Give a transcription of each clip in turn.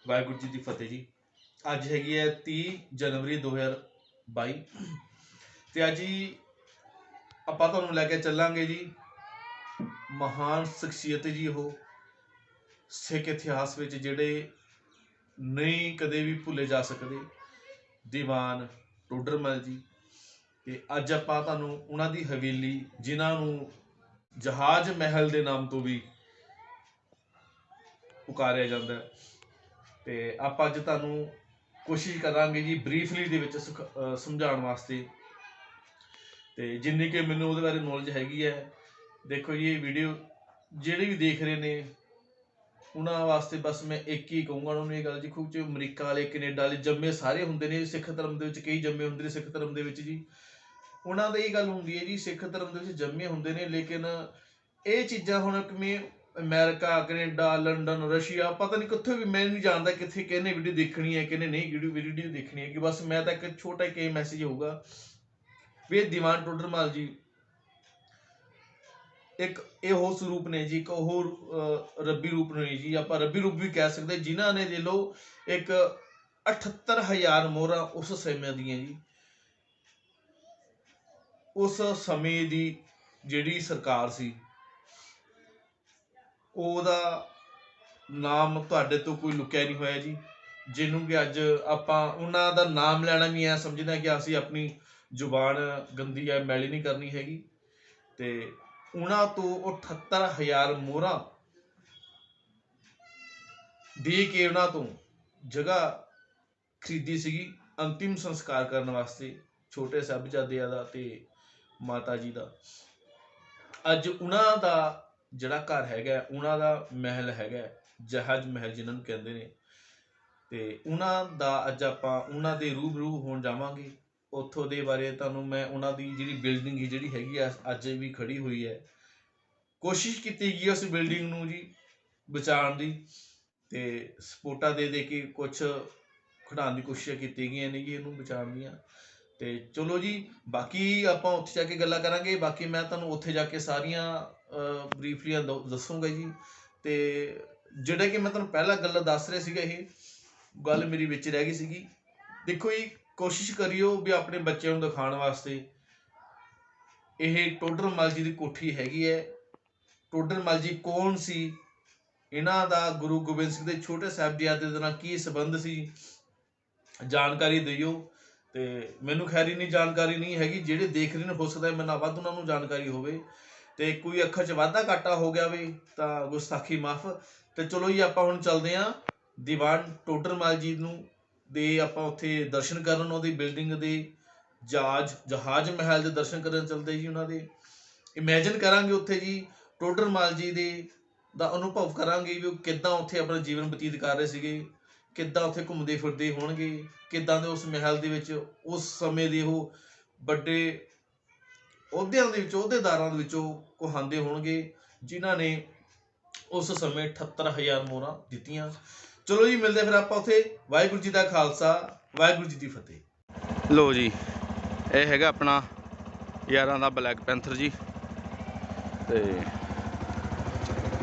ਵਾਹਿਗੁਰੂ ਜੀ ਦੀ ਫਤਿਹ ਜੀ। ਅੱਜ ਹੈਗੀ ਹੈ 30 ਜਨਵਰੀ 2022 ਤੇ ਅੱਜ ਹੀ ਆਪਾਂ ਤੁਹਾਨੂੰ ਲੈ ਕੇ ਚੱਲਾਂਗੇ ਜੀ ਮਹਾਨ ਸ਼ਖਸੀਅਤ ਜੀ। ਉਹ ਸਿੱਖ ਇਤਿਹਾਸ ਵਿੱਚ ਜਿਹੜੇ ਨਹੀਂ ਕਦੇ ਵੀ ਭੁੱਲੇ ਜਾ ਸਕਦੇ, ਦੀਵਾਨ ਟੋਡਰਮਲ ਜੀ। ਤੇ ਅੱਜ ਆਪਾਂ ਤੁਹਾਨੂੰ ਉਹਨਾਂ ਦੀ ਹਵੇਲੀ, ਜਿਨ੍ਹਾਂ ਨੂੰ ਜਹਾਜ਼ ਮਹਿਲ ਦੇ ਨਾਮ ਤੋਂ ਵੀ ਪੁਕਾਰਿਆ ਜਾਂਦਾ ਹੈ, ਤੇ ਆਪਾਂ ਅੱਜ ਤੁਹਾਨੂੰ ਕੋਸ਼ਿਸ਼ ਕਰਾਂਗੇ ਜੀ ਬਰੀਫਲੀ ਦੇ ਵਿੱਚ ਸਮਝਾਉਣ ਵਾਸਤੇ, ਤੇ ਜਿੰਨੀ ਕਿ ਮੈਨੂੰ ਉਹਦੇ ਬਾਰੇ ਨੌਲੇਜ ਹੈਗੀ ਹੈ। ਦੇਖੋ ਜੀ, ਇਹ ਵੀਡੀਓ ਜਿਹੜੇ ਵੀ ਦੇਖ ਰਹੇ ਨੇ ਉਹਨਾਂ ਵਾਸਤੇ ਬਸ ਮੈਂ ਇੱਕ ਹੀ ਕਹੂੰਗਾ ਉਹਨਾਂ ਨੂੰ ਇਹ ਗੱਲ ਜੀ, ਖੂਬ ਚ ਅਮਰੀਕਾ ਵਾਲੇ, ਕੈਨੇਡਾ ਵਾਲੇ ਜੰਮੇ ਸਾਰੇ ਹੁੰਦੇ ਨੇ ਸਿੱਖ ਧਰਮ ਦੇ ਵਿੱਚ, ਕਈ ਜੰਮੇ ਹੁੰਦੇ ਨੇ ਸਿੱਖ ਧਰਮ ਦੇ ਵਿੱਚ ਜੀ। ਉਹਨਾਂ ਦਾ ਇਹ ਗੱਲ ਹੁੰਦੀ ਹੈ ਜੀ, ਸਿੱਖ ਧਰਮ ਦੇ ਵਿੱਚ ਜੰਮੇ ਹੁੰਦੇ ਨੇ, ਲੇਕਿਨ ਇਹ ਚੀਜ਼ਾਂ ਹੁਣ ਕਿਵੇਂ ਅਮਰੀਕਾ, ਕੈਨੇਡਾ, ਲੰਡਨ, ਰਸ਼ੀਆ, ਪਤਾ ਨਹੀਂ ਕਿੱਥੋਂ ਵੀ, ਮੈਂ ਨਹੀਂ ਜਾਣਦਾ ਕਿੱਥੇ ਕਿਹਨੇ ਵੀਡੀਓ ਦੇਖਣੀ ਹੈ ਕਿਹਨੇ ਨਹੀਂ ਵੀਡੀਓ ਦੇਖਣੀ ਹੈ। ਕਿ ਬਸ ਮੈਂ ਤਾਂ ਇੱਕ ਛੋਟਾ ਜਿਹਾ ਮੈਸੇਜ ਹੋਊਗਾ ਵੀ ਇਹ ਦੀਵਾਨ ਟੋਡਰਮਲ ਜੀ ਇੱਕ ਇਹੋ ਸਰੂਪ ਨੇ ਜੀ, ਇੱਕ ਉਹ ਰੱਬੀ ਰੂਪ ਨੇ ਜੀ, ਆਪਾਂ ਰੱਬੀ ਰੂਪ ਵੀ ਕਹਿ ਸਕਦੇ, ਜਿਨ੍ਹਾਂ ਨੇ ਦੇ ਲਓ ਇੱਕ 78,000 ਮੋਹਰਾਂ ਉਸ ਸਮੇਂ ਦੀਆਂ ਜੀ, ਉਸ ਸਮੇਂ ਦੀ ਜਿਹੜੀ ਸਰਕਾਰ ਸੀ, ਉਹਦਾ ਨਾਮ ਤੁਹਾਡੇ ਤੋਂ ਕੋਈ ਲੁਕਿਆ ਨਹੀਂ ਹੋਇਆ ਜੀ। ਜਿਹਨੂੰ ਕਿ ਅੱਜ ਆਪਾਂ ਉਹਨਾਂ ਦਾ ਨਾਮ ਲੈਣਾ ਵੀ ਐ ਸਮਝਦੇ ਕਿ ਅਸੀਂ ਆਪਣੀ ਜ਼ੁਬਾਨ ਗੰਦੀ ਐ, ਮੈਲੀ ਨਹੀਂ ਕਰਨੀ ਹੈਗੀ। ਤੇ ਉਹਨਾਂ ਤੋਂ 78,000 ਮੋਹਰਾਂ ਦੇ ਕੇ ਉਹਨਾਂ ਤੋਂ ਜਗ੍ਹਾ ਖਰੀਦੀ ਸੀਗੀ ਅੰਤਿਮ ਸੰਸਕਾਰ ਕਰਨ ਵਾਸਤੇ ਛੋਟੇ ਸਾਹਿਬਜ਼ਾਦਿਆਂ ਦਾ ਤੇ ਮਾਤਾ ਜੀ ਦਾ। ਅੱਜ ਉਹਨਾਂ ਦਾ ਜਿਹੜਾ ਘਰ ਹੈਗਾ, ਉਹਨਾਂ ਦਾ ਮਹਿਲ ਹੈਗਾ, ਜਹਾਜ਼ ਮਹਿਲ ਜਿਹਨਾਂ ਨੂੰ ਕਹਿੰਦੇ ਨੇ, ਤੇ ਉਹਨਾਂ ਦਾ ਅੱਜ ਆਪਾਂ ਉਹਨਾਂ ਦੇ ਰੂਬਰੂ ਹੋਣ ਜਾਵਾਂਗੇ। ਉੱਥੋਂ ਦੇ ਬਾਰੇ ਤੁਹਾਨੂੰ ਮੈਂ ਉਹਨਾਂ ਦੀ ਜਿਹੜੀ ਬਿਲਡਿੰਗ ਜਿਹੜੀ ਹੈਗੀ ਆ ਅੱਜ ਵੀ ਖੜੀ ਹੋਈ ਹੈ, ਕੋਸ਼ਿਸ਼ ਕੀਤੀ ਗਈ ਉਸ ਬਿਲਡਿੰਗ ਨੂੰ ਜੀ ਬਚਾਉਣ ਦੀ, ਤੇ ਸਪੋਰਟਾਂ ਦੇ ਕੇ ਕੁਛ ਖੜਾਉਣ ਦੀ ਕੋਸ਼ਿਸ਼ਾਂ ਕੀਤੀਆਂ ਗਈਆਂ ਨੇ ਜੀ ਇਹਨੂੰ ਬਚਾਉਣ ਦੀਆਂ। ਤੇ ਚਲੋ ਜੀ, ਬਾਕੀ ਆਪਾਂ ਉੱਥੇ ਜਾ ਕੇ ਗੱਲਾਂ ਕਰਾਂਗੇ। ਬਾਕੀ ਮੈਂ ਤੁਹਾਨੂੰ ਉੱਥੇ ਜਾ ਕੇ ਸਾਰੀਆਂ ਬਰੀਫਲੀ ਦੱਸੂਗਾ ਜੀ। ਤੇ ਜਿਹੜਾ ਕਿ ਮੈਂ ਤੁਹਾਨੂੰ ਪਹਿਲਾਂ ਗੱਲ ਦੱਸ ਰਿਹਾ ਸੀਗਾ, ਇਹ ਗੱਲ ਮੇਰੀ ਵਿੱਚ ਰਹਿ ਗਈ ਸੀਗੀ। ਦੇਖੋ ਜੀ, ਕੋਸ਼ਿਸ਼ ਕਰਿਓ ਵੀ ਆਪਣੇ ਬੱਚਿਆਂ ਨੂੰ ਦਿਖਾਉਣ ਵਾਸਤੇ। ਇਹ ਟੋਡਰਮਲ ਜੀ ਦੀ ਕੋਠੀ ਹੈਗੀ ਹੈ। ਟੋਡਰਮਲ ਜੀ ਕੌਣ ਸੀ, ਇਹਨਾਂ ਦਾ ਗੁਰੂ ਗੋਬਿੰਦ ਸਿੰਘ ਦੇ ਛੋਟੇ ਸਾਹਿਬਜ਼ਾਦੇ ਦੇ ਨਾਲ ਕੀ ਸੰਬੰਧ ਸੀ, ਜਾਣਕਾਰੀ ਦਿਓ। ਤੇ ਮੈਨੂੰ ਖੈਰ ਇੰਨੀ ਜਾਣਕਾਰੀ ਨਹੀਂ ਹੈਗੀ, ਜਿਹੜੇ ਦੇਖ ਰਹੇ ਨੇ ਹੋ ਸਕਦਾ ਮੈਨੂੰ ਵੱਧ ਉਹਨਾਂ ਨੂੰ ਜਾਣਕਾਰੀ ਹੋਵੇ, ਤੇ ਕੋਈ ਅੱਖਰ 'ਚ ਵਾਧਾ ਘਾਟਾ ਹੋ ਗਿਆ ਵੇ ਤਾਂ ਗੁਸਤਾਖੀ ਮਾਫ। ਤੇ ਚਲੋ ਜੀ, ਆਪਾਂ ਹੁਣ ਚੱਲਦੇ ਹਾਂ ਦੀਵਾਨ ਟੋਡਰਮਲ ਜੀ ਨੂੰ ਦੇ, ਆਪਾਂ ਉੱਥੇ ਦਰਸ਼ਨ ਕਰਨ, ਉਹਦੀ ਬਿਲਡਿੰਗ ਦੇ, ਜਹਾਜ਼ ਮਹਿਲ ਦੇ ਦਰਸ਼ਨ ਕਰਨ ਚੱਲਦੇ ਜੀ। ਉਹਨਾਂ ਦੇ ਇਮੈਜਿਨ ਕਰਾਂਗੇ ਉੱਥੇ ਜੀ ਟੋਡਰਮਲ ਜੀ ਦੇ ਦਾ ਅਨੁਭਵ ਕਰਾਂਗੇ ਵੀ ਉਹ ਕਿੱਦਾਂ ਉੱਥੇ ਆਪਣਾ ਜੀਵਨ ਬਤੀਤ ਕਰ ਰਹੇ ਸੀਗੇ, ਕਿੱਦਾਂ ਉੱਥੇ ਘੁੰਮਦੇ ਫਿਰਦੇ ਹੋਣਗੇ, ਕਿੱਦਾਂ ਦੇ ਉਸ ਮਹਿਲ ਦੇ ਵਿੱਚ ਉਸ ਸਮੇਂ ਦੇ ਉਹ ਵੱਡੇ ਅਹੁਦਿਆਂ ਦੇ ਵਿੱਚ, ਅਹੁਦੇਦਾਰਾਂ ਦੇ ਵਿੱਚੋਂ ਕਹਾਉਂਦੇ ਹੋਣਗੇ, ਜਿਨ੍ਹਾਂ ਨੇ ਉਸ ਸਮੇਂ 78,000 ਮੋਹਰਾਂ ਦਿੱਤੀਆਂ। ਚਲੋ ਜੀ, ਮਿਲਦੇ ਫਿਰ ਆਪਾਂ ਉੱਥੇ। ਵਾਹਿਗੁਰੂ ਜੀ ਦਾ ਖਾਲਸਾ, ਵਾਹਿਗੁਰੂ ਜੀ ਦੀ ਫਤਿਹ। ਲੋ ਜੀ, ਇਹ ਹੈਗਾ ਆਪਣਾ ਯਾਰਾਂ ਦਾ ਬਲੈਕ ਪੈਂਥਰ ਜੀ। ਤੇ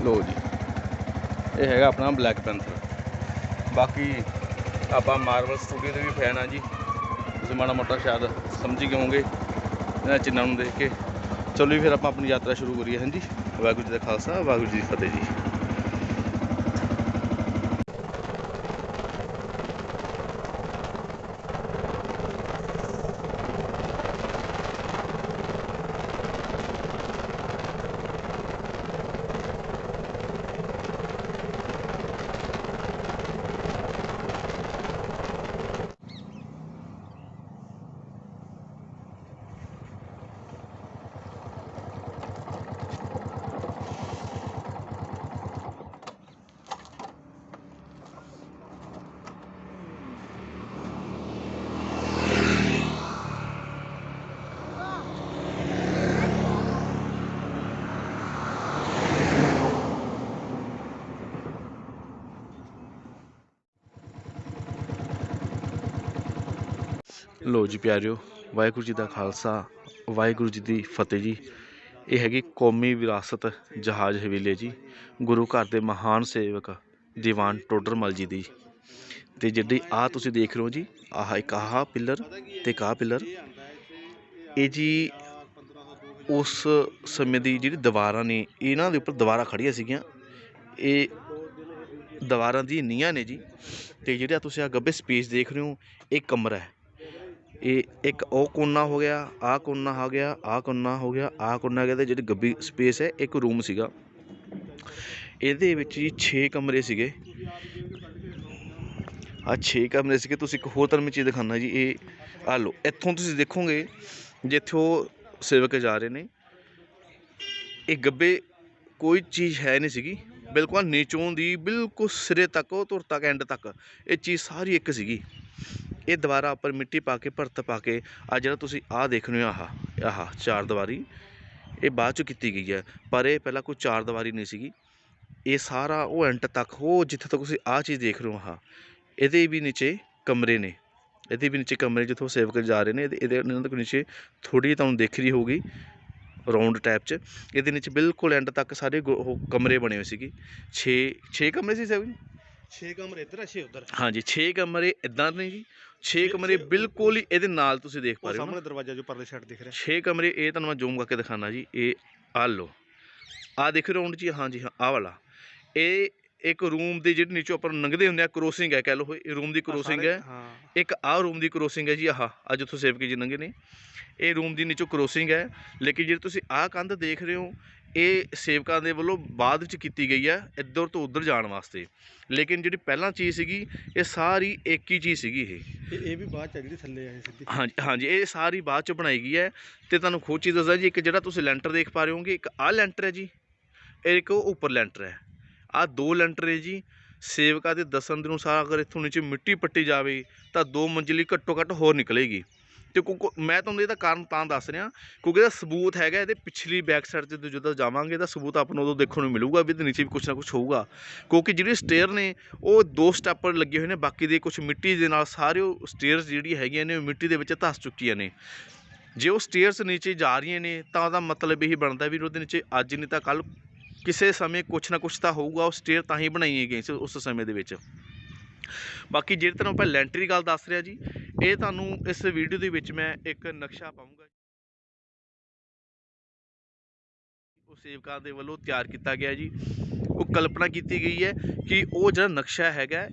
ਲੋ ਜੀ, ਇਹ ਹੈਗਾ ਆਪਣਾ ਬਲੈਕ ਪੈਂਥਰ। ਬਾਕੀ ਆਪਾਂ ਮਾਰਵਲ ਸਟੂਡੀਓ ਦੇ ਵੀ ਫੈਨ ਆ ਜੀ, ਤੁਸੀਂ ਮਾੜਾ ਮੋਟਾ ਸ਼ਾਇਦ ਸਮਝ ਗਏ ਹੋਵੋਗੇ ਇਹਨਾਂ ਚਿੰਨ੍ਹਾਂ ਨੂੰ ਦੇਖ ਕੇ। ਚਲੋ ਜੀ, ਫਿਰ ਆਪਾਂ ਆਪਣੀ ਯਾਤਰਾ ਸ਼ੁਰੂ ਕਰੀਏ। ਹਾਂਜੀ, ਵਾਹਿਗੁਰੂ ਜੀ ਦਾ ਖਾਲਸਾ, ਵਾਹਿਗੁਰੂ ਜੀ ਦੀ ਫਤਿਹ ਜੀ। ਲੋ ਜੀ ਪਿਆਰਿਓ, ਵਾਹਿਗੁਰੂ ਜੀ ਦਾ ਖਾਲਸਾ, ਵਾਹਿਗੁਰੂ ਜੀ ਦੀ ਫਤਿਹ ਜੀ। ਇਹ ਹੈਗੀ ਕੌਮੀ ਵਿਰਾਸਤ ਜਹਾਜ਼ ਹਵੇਲੀ ਜੀ, ਗੁਰੂ ਘਰ ਦੇ ਮਹਾਨ ਸੇਵਕ ਦੀਵਾਨ ਟੋਡਰਮਲ ਜੀ ਦੀ। ਤੇ ਜਿਹੜੀ ਆਹ ਤੁਸੀਂ ਦੇਖ ਰਹੇ ਹੋ ਜੀ, ਆਹ ਇੱਕ ਆਹ ਪਿੱਲਰ ਤੇ ਇੱਕ ਆਹ ਪਿੱਲਰ, ਇਹ ਜੀ ਉਸ ਸਮੇਂ ਦੀ ਜਿਹੜੀ ਦੀਵਾਰਾਂ ਨੇ, ਇਹਨਾਂ ਦੇ ਉੱਪਰ ਦੀਵਾਰਾਂ ਖੜੀਆਂ ਸੀਗੀਆਂ। ਇਹ ਦੀਵਾਰਾਂ ਦੀ ਨੀਹਾਂ ਨੇ ਜੀ। ਤੇ ਜਿਹੜਾ ਤੁਸੀਂ ਆ ਗੱਬੇ ਸਪੇਸ ਦੇਖ ਰਹੇ ਹੋ, ਇਹ ਕਮਰਾ ਹੈ। ਇਹ ਇੱਕ ਉਹ ਕੋਨਾ ਹੋ ਗਿਆ, ਆਹ ਕੋਨਾ ਹੋ ਗਿਆ, ਆਹ ਕੋਨਾ ਹੋ ਗਿਆ, ਆਹ ਕੋਨਾ ਹੋ ਗਿਆ, ਤੇ ਜਿਹੜੀ ਗੱਬੀ ਸਪੇਸ ਹੈ ਇੱਕ ਰੂਮ ਸੀਗਾ। ਇਹਦੇ ਵਿੱਚ ਜੀ 6 ਕਮਰੇ ਸੀਗੇ। ਆਹ 6 ਕਮਰੇ ਸੀਗੇ। ਤੁਸੀਂ ਇੱਕ ਹੋਰ ਤੁਹਾਨੂੰ ਮੈਂ ਚੀਜ਼ ਦਿਖਾਉਂਦਾ ਜੀ, ਇਹ ਆਹ ਲਓ, ਇੱਥੋਂ ਤੁਸੀਂ ਦੇਖੋਗੇ ਜਿੱਥੋਂ ਸੇਵਕ ਜਾ ਰਹੇ ਨੇ, ਇਹ ਗੱਬੇ ਕੋਈ ਚੀਜ਼ ਹੈ ਨਹੀਂ ਸੀਗੀ। ਬਿਲਕੁਲ ਨੀਚੋਂ ਦੀ ਬਿਲਕੁਲ ਸਿਰੇ ਤੱਕ, ਉਹ ਧੁਰ ਤੱਕ, ਐਂਡ ਤੱਕ ਇਹ ਚੀਜ਼ ਸਾਰੀ ਇੱਕ ਸੀਗੀ। ਇਹ ਦੁਬਾਰਾ ਉੱਪਰ ਮਿੱਟੀ ਪਾ ਕੇ, ਭਰਤ ਪਾ ਕੇ, ਆ ਜਿਹੜਾ ਤੁਸੀਂ ਆਹ ਦੇਖ ਰਹੇ ਹੋ, ਆਹ 4 ਦੀਵਾਰੀ, ਇਹ ਬਾਅਦ 'ਚੋਂ ਕੀਤੀ ਗਈ ਹੈ। ਪਰ ਇਹ ਪਹਿਲਾਂ ਕੋਈ 4 ਦੀਵਾਰੀ ਨਹੀਂ ਸੀਗੀ। ਇਹ ਸਾਰਾ ਉਹ ਐਂਡ ਤੱਕ, ਉਹ ਜਿੱਥੇ ਤੱਕ ਤੁਸੀਂ ਆਹ ਚੀਜ਼ ਦੇਖ ਰਹੇ ਹੋ, ਇਹਦੇ ਵੀ ਨੀਚੇ ਕਮਰੇ ਨੇ। ਇਹਦੇ ਵੀ ਨੀਚੇ ਕਮਰੇ ਜਿੱਥੋਂ ਸੇਵਕ ਜਾ ਰਹੇ ਨੇ। ਇਹਦੇ ਇਹਨਾਂ ਦੇ ਨੀਚੇ ਥੋੜ੍ਹੀ ਤੁਹਾਨੂੰ ਦਿਖ ਰਹੀ ਹੋਊਗੀ ਰਾਊਂਡ ਟਾਈਪ 'ਚ। ਇਹਦੇ ਨੀਚੇ ਬਿਲਕੁਲ ਐਂਡ ਤੱਕ ਸਾਰੇ ਉਹ ਕਮਰੇ ਬਣੇ ਹੋਏ ਸੀਗੇ। 6 ਕਮਰੇ ਸੀ ਸੇਵਕ ਜੀ। 6 ਕਮਰੇ ਇੱਧਰ, 6 ਉੱਧਰ। ਹਾਂਜੀ, 6 ਕਮਰੇ ਇੱਦਾਂ ਨੇ ਜੀ। 6 ਕਮਰੇ ਬਿਲਕੁਲ ਹੀ ਇਹਦੇ ਨਾਲ ਤੁਸੀਂ ਦੇਖ ਪਾ ਰਹੇ ਹੋ ਸਾਹਮਣੇ ਦਰਵਾਜ਼ਾ ਜੋ ਪਰਲੇ ਸਾਈਡ ਦਿਖ ਰਿਹਾ। 6 ਕਮਰੇ। ਇਹ ਤੁਹਾਨੂੰ ਮੈਂ ਜ਼ੂਮ ਕਰਕੇ ਦਿਖਾਉਣਾ ਜੀ। ਇਹ ਆ ਲਓ, ਆਹ ਦੇਖ ਰਾਊਂਡ ਜੀ। ਹਾਂਜੀ ਹਾਂ, ਆਹ ਵਾਲਾ ਇਹ ਇੱਕ ਰੂਮ ਦੇ ਜਿਹੜੇ ਨੀਚੋਂ ਆਪਾਂ ਲੰਘਦੇ ਹੁੰਦੇ ਆ, ਕਰੋਸਿੰਗ ਹੈ ਕਹਿ ਲਓ। ਇਹ ਰੂਮ ਦੀ ਕਰੋਸਿੰਗ ਹੈ। ਇੱਕ ਆਹ ਰੂਮ ਦੀ ਕਰੋਸਿੰਗ ਹੈ ਜੀ। ਆਹ ਅੱਜ ਉੱਥੋਂ ਸੇਵਕ ਜੀ ਲੰਘੇ ਨੇ, ਇਹ ਰੂਮ ਦੀ ਨੀਚੋਂ ਕਰੋਸਿੰਗ ਹੈ। ਲੇਕਿਨ ਜਿਹੜੀ ਤੁਸੀਂ ਆਹ ਕੰਧ ਦੇਖ ਰਹੇ ਹੋ, ਇਹ ਸੇਵਕਾਂ ਦੇ ਵੱਲੋਂ ਬਾਅਦ ਵਿੱਚ ਕੀਤੀ ਗਈ ਹੈ, ਇੱਧਰ ਤੋਂ ਉੱਧਰ ਜਾਣ ਵਾਸਤੇ। ਲੇਕਿਨ ਜਿਹੜੀ ਪਹਿਲਾਂ ਚੀਜ਼ ਸੀਗੀ, ਇਹ ਸਾਰੀ ਇੱਕ ਹੀ ਚੀਜ਼ ਸੀਗੀ। ਇਹ ਵੀ ਬਾਅਦ 'ਚ ਜਿਹੜੀ ਥੱਲੇ ਆਈ ਸਿੱਧੀ। ਹਾਂਜੀ ਹਾਂਜੀ, ਇਹ ਸਾਰੀ ਬਾਅਦ 'ਚ ਬਣਾਈ ਗਈ ਹੈ। ਤੇ ਤੁਹਾਨੂੰ ਖੁਦ ਚੀਜ਼ ਦੱਸਦਾ ਜੀ, ਇੱਕ ਜਿਹੜਾ ਤੁਸੀਂ ਲੈਂਟਰ ਦੇਖ ਪਾ ਰਹੇ ਹੋਗੇ, ਇੱਕ ਆਹ ਲੈਂਟਰ ਹੈ ਜੀ, ਇੱਕ ਉਹ ਉੱਪਰ ਲੈਂਟਰ ਹੈ। ਆਹ 2 ਲੈਂਟਰ ਹੈ ਜੀ। ਸੇਵਕਾਂ ਦੇ ਦੱਸਣ ਦੇ ਅਨੁਸਾਰ ਅਗਰ ਇੱਥੋਂ ਨੀਚੇ ਮਿੱਟੀ ਪੱਟੀ ਜਾਵੇ ਤਾਂ 2 ਮੰਜ਼ਿਲੀ ਘੱਟੋ ਘੱਟ ਹੋਰ ਨਿਕਲੇਗੀ। ਤੇ ਮੈਂ ਤੁਹਾਨੂੰ ਇਹਦਾ ਕਾਰਨ ਤਾਂ ਦੱਸ ਰਿਹਾ ਕਿਉਂਕਿ ਇਹਦਾ ਸਬੂਤ ਹੈਗਾ। ਇਹਦੇ ਪਿਛਲੀ ਬੈਕ ਸਾਈਡ 'ਤੇ ਜਦੋਂ ਜਾਵਾਂਗੇ ਤਾਂ ਸਬੂਤ ਆਪਾਂ ਨੂੰ ਉਦੋਂ ਦੇਖਣ ਨੂੰ ਮਿਲੂਗਾ ਵੀ ਇਹਦੇ ਨੀਚੇ ਵੀ ਕੁਛ ਨਾ ਕੁਛ ਹੋਊਗਾ। ਕਿਉਂਕਿ ਜਿਹੜੀ ਸਟੇਅਰ ਨੇ ਉਹ 2 ਸਟੈਪ ਲੱਗੇ ਹੋਏ ਨੇ, ਬਾਕੀ ਦੇ ਕੁਛ ਮਿੱਟੀ ਦੇ ਨਾਲ ਸਾਰੇ ਉਹ ਸਟੇਅਰਸ ਜਿਹੜੀ ਹੈਗੀਆਂ ਨੇ ਉਹ ਮਿੱਟੀ ਦੇ ਵਿੱਚ ਧੱਸ ਚੁੱਕੀਆਂ ਨੇ। ਜੇ ਉਹ ਸਟੇਅਰਸ ਨੀਚੇ ਜਾ ਰਹੀਆਂ ਨੇ ਤਾਂ ਉਹਦਾ ਮਤਲਬ ਇਹੀ ਬਣਦਾ ਵੀ ਉਹਦੇ ਨੀਚੇ ਅੱਜ ਨਹੀਂ ਤਾਂ ਕੱਲ੍ਹ ਕਿਸੇ ਸਮੇਂ ਕੁਛ ਨਾ ਕੁਛ ਤਾਂ ਹੋਊਗਾ। ਉਹ ਸਟੇਅਰ ਤਾਂ ਹੀ ਬਣਾਈ ਗਈ ਸੀ ਉਸ ਸਮੇਂ ਦੇ ਵਿੱਚ। ਬਾਕੀ ਜਿਹੜੀ ਤਰ੍ਹਾਂ ਆਪਾਂ ਲੈਂਟਰ ਦੀ ਗੱਲ ਦੱਸ ਰਿਹਾ ਜੀ, ਇਹ ਤੁਹਾਨੂੰ ਇਸ ਵੀਡੀਓ ਦੇ ਵਿੱਚ ਮੈਂ ਇੱਕ ਨਕਸ਼ਾ ਪਾਊਂਗਾ। ਉਹ ਸੇਵਕਾਂ ਦੇ ਵੱਲੋਂ ਤਿਆਰ ਕੀਤਾ ਗਿਆ ਜੀ। ਉਹ ਕਲਪਨਾ ਕੀਤੀ ਗਈ ਹੈ ਕਿ ਉਹ ਜਿਹੜਾ ਨਕਸ਼ਾ ਹੈਗਾ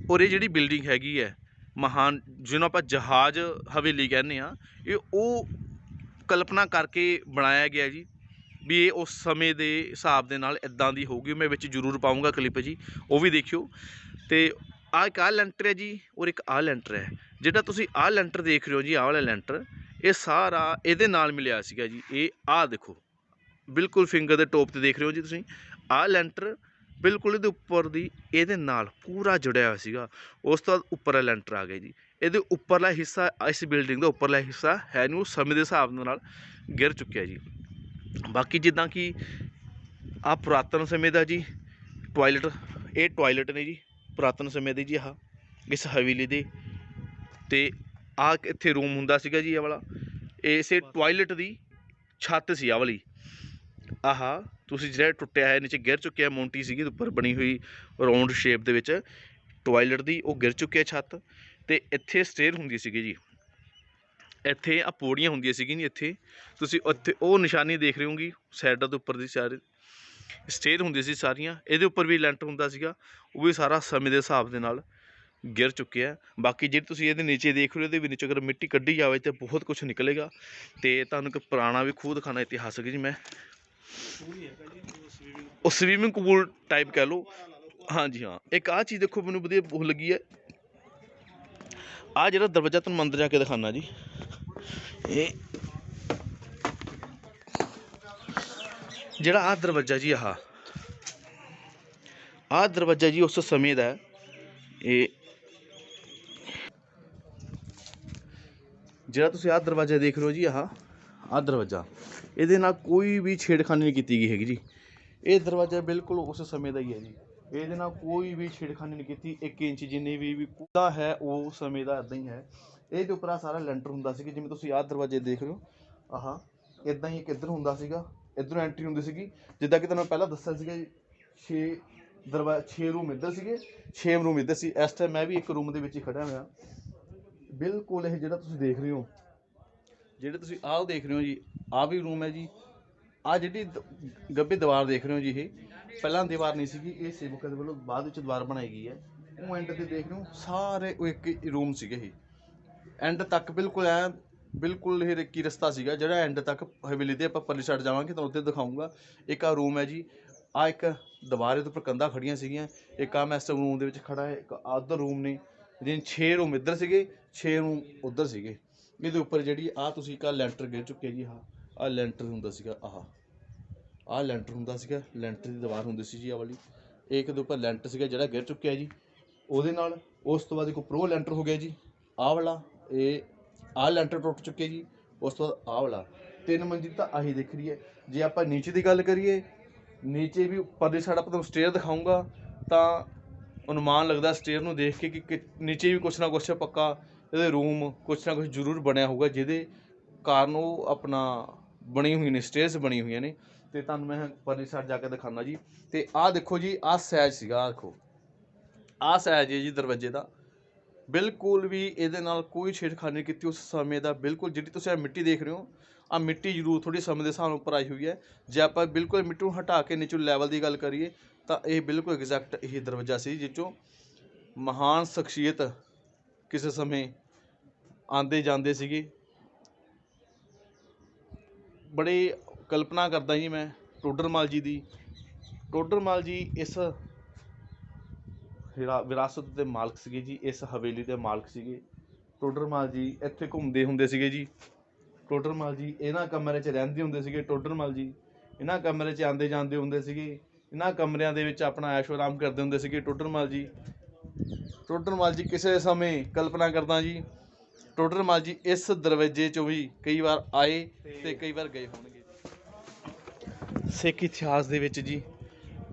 ਔਰ ਇਹ ਜਿਹੜੀ ਬਿਲਡਿੰਗ ਹੈਗੀ ਹੈ ਮਹਾਨ, ਜਿਹਨੂੰ ਆਪਾਂ ਜਹਾਜ਼ ਹਵੇਲੀ ਕਹਿੰਦੇ ਹਾਂ, ਇਹ ਉਹ ਕਲਪਨਾ ਕਰਕੇ ਬਣਾਇਆ ਗਿਆ ਜੀ ਵੀ ਇਹ ਉਸ ਸਮੇਂ ਦੇ ਹਿਸਾਬ ਦੇ ਨਾਲ ਇੱਦਾਂ ਦੀ ਹੋਊਗੀ। ਮੈਂ ਵਿੱਚ ਜ਼ਰੂਰ ਪਾਊਂਗਾ ਕਲਿੱਪ ਜੀ, ਉਹ ਵੀ ਦੇਖਿਓ। ਤੇ ਆਹ ਇੱਕ ਆਹ ਲੈਂਟਰ ਹੈ ਜੀ, ਔਰ ਇੱਕ ਆਹ ਲੈਂਟਰ ਹੈ। ਜਿਹੜਾ ਤੁਸੀਂ ਆਹ ਲੈਂਟਰ ਦੇਖ ਰਹੇ ਹੋ ਜੀ, ਆਹ ਵਾਲਾ ਲੈਂਟਰ, ਇਹ ਸਾਰਾ ਇਹਦੇ ਨਾਲ ਮਿਲਿਆ ਸੀਗਾ ਜੀ। ਇਹ ਆਹ ਦੇਖੋ, ਬਿਲਕੁਲ ਫਿੰਗਰ ਦੇ ਟੋਪ ਤੇ ਦੇਖ ਰਹੇ ਹੋ ਜੀ ਤੁਸੀਂ। ਆਹ ਲੈਂਟਰ ਬਿਲਕੁਲ ਇਹਦੇ ਉੱਪਰ ਦੀ ਇਹਦੇ ਨਾਲ ਪੂਰਾ ਜੁੜਿਆ ਹੋਇਆ ਸੀਗਾ। ਉਸ ਤੋਂ ਬਾਅਦ ਉੱਪਰਲਾ ਲੈਂਟਰ ਆ ਗਿਆ ਜੀ। ਇਹਦੇ ਉੱਪਰਲਾ ਹਿੱਸਾ, ਇਸ ਬਿਲਡਿੰਗ ਦਾ ਉੱਪਰਲਾ ਹਿੱਸਾ ਹੈ ਨਹੀਂ, ਉਹ ਸਮੇਂ ਦੇ ਹਿਸਾਬ ਨਾਲ ਗਿਰ ਚੁੱਕਿਆ ਜੀ। ਬਾਕੀ ਜਿੱਦਾਂ ਕਿ ਆਹ ਪੁਰਾਤਨ ਸਮੇਂ ਦਾ ਜੀ ਟੋਇਲਟ, ਇਹ ਟੋਇਲਟ ਨੇ ਜੀ ਪੁਰਾਤਨ ਸਮੇਂ ਦੇ ਜੀ। ਆਹ ਇਸ ਹਵੇਲੀ ਦੇ, ਤੇ ਆਹ ਇੱਥੇ ਰੂਮ ਹੁੰਦਾ ਸੀਗਾ ਜੀ। ਇਹ ਵਾਲਾ ਇਸੇ ਟੋਇਲਟ ਦੀ ਛੱਤ ਸੀ ਆਹ ਵਾਲੀ। ਆਹ ਤੁਸੀਂ ਜਿਹੜਾ ਟੁੱਟਿਆ ਹੈ ਨੀਚੇ ਗਿਰ ਚੁੱਕਿਆ, ਮੋਂਟੀ ਸੀਗੀ ਉੱਪਰ ਬਣੀ ਹੋਈ ਰਾਊਂਡ ਸ਼ੇਪ ਦੇ ਵਿੱਚ ਟੋਇਲਟ ਦੀ, ਉਹ ਗਿਰ ਚੁੱਕਿਆ ਛੱਤ। ਤੇ ਇੱਥੇ ਸਟੇਅਰ ਹੁੰਦੀ ਸੀਗੀ ਜੀ। ਇੱਥੇ ਆ ਪੌੜੀਆਂ ਹੁੰਦੀਆਂ ਸੀਗੀਆਂ ਜੀ। ਇੱਥੇ ਤੁਸੀਂ ਉੱਥੇ ਉਹ ਨਿਸ਼ਾਨੀ ਦੇਖ ਰਹੇ ਹੋਗੇ ਸਾਈਡਾਂ ਦੇ ਉੱਪਰ ਦੀ, ਸਾਰੇ ਸਟੇਅਰ ਹੁੰਦੀ ਸੀ ਸਾਰੀਆਂ। ਇਹਦੇ ਉੱਪਰ ਵੀ ਲੈਂਟਰ ਹੁੰਦਾ ਸੀਗਾ, ਉਹ ਵੀ ਸਾਰਾ ਸਮੇਂ ਦੇ ਹਿਸਾਬ ਦੇ ਨਾਲ ਗਿਰ ਚੁੱਕਿਆ। ਬਾਕੀ ਜੇ ਤੁਸੀਂ ਇਹਦੇ ਨੀਚੇ ਦੇਖ ਰਹੇ ਹੋ, ਇਹਦੇ ਵੀ ਨੀਚੇ ਅਗਰ ਮਿੱਟੀ ਕੱਢੀ ਜਾਵੇ ਤਾਂ ਬਹੁਤ ਕੁਛ ਨਿਕਲੇਗਾ। ਤੇ ਤੁਹਾਨੂੰ ਇੱਕ ਪੁਰਾਣਾ ਵੀ ਖੂਹ ਦਿਖਾਉਣਾ ਇਤਿਹਾਸਕ ਜੀ ਮੈਂ, ਉਹ ਸਵੀਮਿੰਗ ਪੂਲ ਟਾਈਪ ਕਹਿ ਲਓ। ਹਾਂਜੀ ਹਾਂ, ਇੱਕ ਆਹ ਚੀਜ਼ ਦੇਖੋ ਮੈਨੂੰ ਵਧੀਆ ਬਹੁਤ ਲੱਗੀ ਹੈ। ਆਹ ਜਿਹੜਾ ਦਰਵਾਜ਼ਾ ਤੁਹਾਨੂੰ ਅੰਦਰ ਜਾ ਕੇ ਦਿਖਾਉਣਾ ਜੀ, ਇਹ ਜਿਹੜਾ ਆਹ ਦਰਵਾਜ਼ਾ ਜੀ, ਆਹ ਦਰਵਾਜ਼ਾ ਜੀ ਉਸ ਸਮੇਂ ਦਾ। ਇਹ ਜਿਹੜਾ ਤੁਸੀਂ ਆਹ ਦਰਵਾਜ਼ਾ ਦੇਖ ਰਹੇ ਹੋ ਜੀ, ਆਹ ਦਰਵਾਜ਼ਾ, ਇਹਦੇ ਨਾਲ ਕੋਈ ਵੀ ਛੇੜਖਾਨੀ ਨਹੀਂ ਕੀਤੀ ਗਈ ਹੈਗੀ ਜੀ। ਇਹ ਦਰਵਾਜ਼ਾ ਬਿਲਕੁਲ ਉਸ ਸਮੇਂ ਦਾ ਹੀ ਹੈ ਜੀ। ਇਹਦੇ ਨਾਲ ਕੋਈ ਵੀ ਛੇੜਖਾਨੀ ਨਹੀਂ ਕੀਤੀ। 1 ਇੰਚ ਜਿੰਨੀ ਵੀ ਕੁੱਦਾ ਹੈ ਉਹ ਸਮੇਂ ਦਾ ਇੱਦਾਂ ਹੀ ਹੈ। ਇਹਦੇ ਉੱਪਰ ਆ ਸਾਰਾ ਲੈਂਟਰ ਹੁੰਦਾ ਸੀਗਾ। ਜਿਵੇਂ ਤੁਸੀਂ ਆਹ ਦਰਵਾਜ਼ੇ ਦੇਖ ਰਹੇ ਹੋ, ਇੱਦਾਂ ਹੀ ਇੱਕ ਇੱਧਰ ਹੁੰਦਾ ਸੀਗਾ, ਇੱਧਰੋਂ ਐਂਟਰੀ ਹੁੰਦੀ ਸੀਗੀ। ਜਿੱਦਾਂ ਕਿ ਤੁਹਾਨੂੰ ਪਹਿਲਾਂ ਦੱਸਿਆ ਸੀਗਾ ਜੀ, 6 ਰੂਮ ਇੱਧਰ ਸੀਗੇ, 6 ਰੂਮ ਇੱਧਰ ਸੀ। ਇਸ ਟਾਈਮ ਮੈਂ ਵੀ ਇੱਕ ਰੂਮ ਦੇ ਵਿੱਚ ਹੀ ਖੜਿਆ ਹੋਇਆ। ਬਿਲਕੁਲ ਇਹ ਜਿਹੜਾ ਤੁਸੀਂ ਦੇਖ ਰਹੇ ਹੋ, ਜਿਹੜੇ ਤੁਸੀਂ ਆਹ ਦੇਖ ਰਹੇ ਹੋ ਜੀ, ਆਹ ਵੀ ਰੂਮ ਹੈ ਜੀ। ਆਹ ਜਿਹੜੀ ਗੱਭੇ ਦੀਵਾਰ ਦੇਖ ਰਹੇ ਹੋ ਜੀ, ਇਹ ਪਹਿਲਾਂ ਦੀਵਾਰ ਨਹੀਂ ਸੀਗੀ, ਇਹ ਸੇਵਕਾਂ ਦੇ ਵੱਲੋਂ ਬਾਅਦ ਵਿੱਚ ਦੀਵਾਰ ਬਣਾਈ ਗਈ ਹੈ। ਉਹ ਐਂਡ ਤੇ ਦੇਖ ਰਹੇ ਹੋ ਸਾਰੇ ਉਹ ਇੱਕ ਰੂਮ ਸੀਗੇ, ਇਹ ਐਂਡ ਤੱਕ ਬਿਲਕੁਲ ਬਿਲਕੁਲ ਇਹ ਰੇਕੀ ਰਸਤਾ ਸੀਗਾ ਜਿਹੜਾ ਐਂਡ ਤੱਕ ਹਵੇਲੀ ਦੇ ਆਪਾਂ ਪਰਲੀ ਸਾਈਡ ਜਾਵਾਂਗੇ ਤਾਂ ਉੱਥੇ ਦਿਖਾਊਂਗਾ। ਇੱਕ ਆਹ ਰੂਮ ਹੈ ਜੀ, ਆਹ ਇੱਕ ਦੀਵਾਰ ਦੇ ਉੱਪਰ ਕੰਧਾਂ ਖੜੀਆਂ ਸੀਗੀਆਂ, ਇੱਕ ਆਹ ਮੈਂ ਇਸ ਰੂਮ ਦੇ ਵਿੱਚ ਖੜਾ ਹੈ, ਇੱਕ ਆਹ ਰੂਮ ਨੇ, ਜਿਹਨੇ 6 ਰੂਮ ਇੱਧਰ ਸੀਗੇ, 6 ਰੂਮ ਉੱਧਰ ਸੀਗੇ। ਇਹਦੇ ਉੱਪਰ ਜਿਹੜੀ ਆਹ ਤੁਸੀਂ ਇੱਕ ਲੈਂਟਰ ਗਿਰ ਚੁੱਕੇ ਜੀ, ਆਹ ਲੈਂਟਰ ਹੁੰਦਾ ਸੀਗਾ, ਆਹ ਲੈਂਟਰ ਹੁੰਦਾ ਸੀਗਾ, ਲੈਂਟਰ ਦੀ ਦੀਵਾਰ ਹੁੰਦੀ ਸੀ ਜੀ ਆਹ ਵਾਲੀ, ਇੱਕ ਦੇ ਉੱਪਰ ਲੈਂਟਰ ਸੀਗਾ ਜਿਹੜਾ ਗਿਰ ਚੁੱਕਿਆ ਜੀ ਉਹਦੇ ਨਾਲ। ਉਸ ਤੋਂ ਬਾਅਦ ਇੱਕ ਉੱਪਰੋਂ ਲੈਂਟਰ ਹੋ ਗਿਆ ਜੀ ਆਹ ਵਾਲਾ, ਆਹ ਲੈਂਟਰ ਟੁੱਟ ਚੁੱਕੇ ਜੀ। ਉਸ ਤੋਂ ਬਾਅਦ ਆਹ ਵਾਲਾ 3 ਮੰਜ਼ਿਲ ਤਾਂ ਆਹੀ ਦਿਖ ਰਹੀ ਹੈ। ਜੇ ਆਪਾਂ ਨੀਚੇ ਦੀ ਗੱਲ ਕਰੀਏ, ਨੀਚੇ ਵੀ ਉੱਪਰਲੀ ਸਾਈਡ ਆਪਾਂ ਤੁਹਾਨੂੰ ਸਟੇਅਰ ਦਿਖਾਊਂਗਾ ਤਾਂ ਅਨੁਮਾਨ ਲੱਗਦਾ ਸਟੇਅਰ ਨੂੰ ਦੇਖ ਕੇ ਕਿ ਨੀਚੇ ਵੀ ਕੁਛ ਨਾ ਕੁਛ ਪੱਕਾ ਇਹਦੇ ਰੂਮ ਕੁਛ ਨਾ ਕੁਛ ਜ਼ਰੂਰ ਬਣਿਆ ਹੋਊਗਾ, ਜਿਹਦੇ ਕਾਰਨ ਉਹ ਆਪਣਾ ਬਣੀ ਹੋਈ ਨੇ, ਸਟੇਅਰਸ ਬਣੀ ਹੋਈਆਂ ਨੇ। ਅਤੇ ਤੁਹਾਨੂੰ ਮੈਂ ਪਰਲੀ ਸਾਈਡ ਜਾ ਕੇ ਦਿਖਾਉਂਦਾ ਜੀ। ਅਤੇ ਆਹ ਦੇਖੋ ਜੀ, ਆਹ ਸਾਈਜ਼ ਸੀਗਾ, ਆਹ ਦੇਖੋ ਆਹ ਸਾਈਜ਼ ਹੈ ਜੀ ਦਰਵਾਜ਼ੇ ਦਾ। ਬਿਲਕੁਲ ਵੀ ਇਹਦੇ ਨਾਲ ਕੋਈ ਛੇੜਖਾਨੀ ਨਹੀਂ ਕੀਤੀ ਉਸ ਸਮੇਂ ਦਾ। ਬਿਲਕੁਲ ਜਿਹੜੀ ਤੁਸੀਂ ਆਹ ਮਿੱਟੀ ਦੇਖ ਰਹੇ ਹੋ, ਆਹ ਮਿੱਟੀ ਜ਼ਰੂਰ ਥੋੜ੍ਹੀ ਸਮੇਂ ਦੇ ਹਿਸਾਬ ਨਾਲ ਉੱਪਰ ਆਈ ਹੋਈ ਹੈ। ਜੇ ਆਪਾਂ ਬਿਲਕੁਲ ਮਿੱਟੀ ਨੂੰ ਹਟਾ ਕੇ ਨੀਚੋਂ ਲੈਵਲ ਦੀ ਗੱਲ ਕਰੀਏ ਤਾਂ ਇਹ ਬਿਲਕੁਲ ਐਗਜ਼ੈਕਟ ਇਹ ਦਰਵਾਜ਼ਾ ਸੀ, ਜਿਸ 'ਚੋਂ ਮਹਾਨ ਸ਼ਖਸੀਅਤ ਕਿਸੇ ਸਮੇਂ ਆਉਂਦੇ ਜਾਂਦੇ ਸੀਗੇ। ਬੜੀ ਕਲਪਨਾ ਕਰਦਾ ਜੀ ਮੈਂ ਟੋਡਰ ਮੱਲ ਜੀ ਦੀ। ਟੋਡਰ ਮੱਲ ਜੀ ਇਸ ਵਿਰਾਸਤ ਦੇ ਮਾਲਕ ਸੀਗੇ ਜੀ, ਇਸ ਹਵੇਲੀ ਦੇ ਮਾਲਕ ਸੀਗੇ। ਟੋਡਰ ਮੱਲ ਜੀ ਇੱਥੇ ਘੁੰਮਦੇ ਹੁੰਦੇ ਸੀਗੇ ਜੀ। ਟੋਡਰ ਮੱਲ ਜੀ ਇਹਨਾਂ ਕਮਰੇ 'ਚ ਰਹਿੰਦੇ ਹੁੰਦੇ ਸੀਗੇ। ਟੋਡਰ ਮੱਲ ਜੀ ਇਹਨਾਂ ਕਮਰੇ 'ਚ ਆਉਂਦੇ ਜਾਂਦੇ ਹੁੰਦੇ ਸੀਗੇ। ਇਹਨਾਂ ਕਮਰਿਆਂ ਦੇ ਵਿੱਚ ਆਪਣਾ ਐਸ਼ੋ ਆਰਾਮ ਕਰਦੇ ਹੁੰਦੇ ਸੀਗੇ ਟੋਡਰ ਮੱਲ ਜੀ। ਟੋਡਰ ਮੱਲ ਜੀ ਕਿਸੇ ਸਮੇਂ ਕਲਪਨਾ ਕਰਦਾ ਜੀ, ਟੋਡਰ ਮੱਲ ਜੀ ਇਸ ਦਰਵਾਜ਼ੇ 'ਚੋਂ ਵੀ ਕਈ ਵਾਰ ਆਏ ਅਤੇ ਕਈ ਵਾਰ ਗਏ ਹੋਣਗੇ। ਸਿੱਖ ਇਤਿਹਾਸ ਦੇ ਵਿੱਚ ਜੀ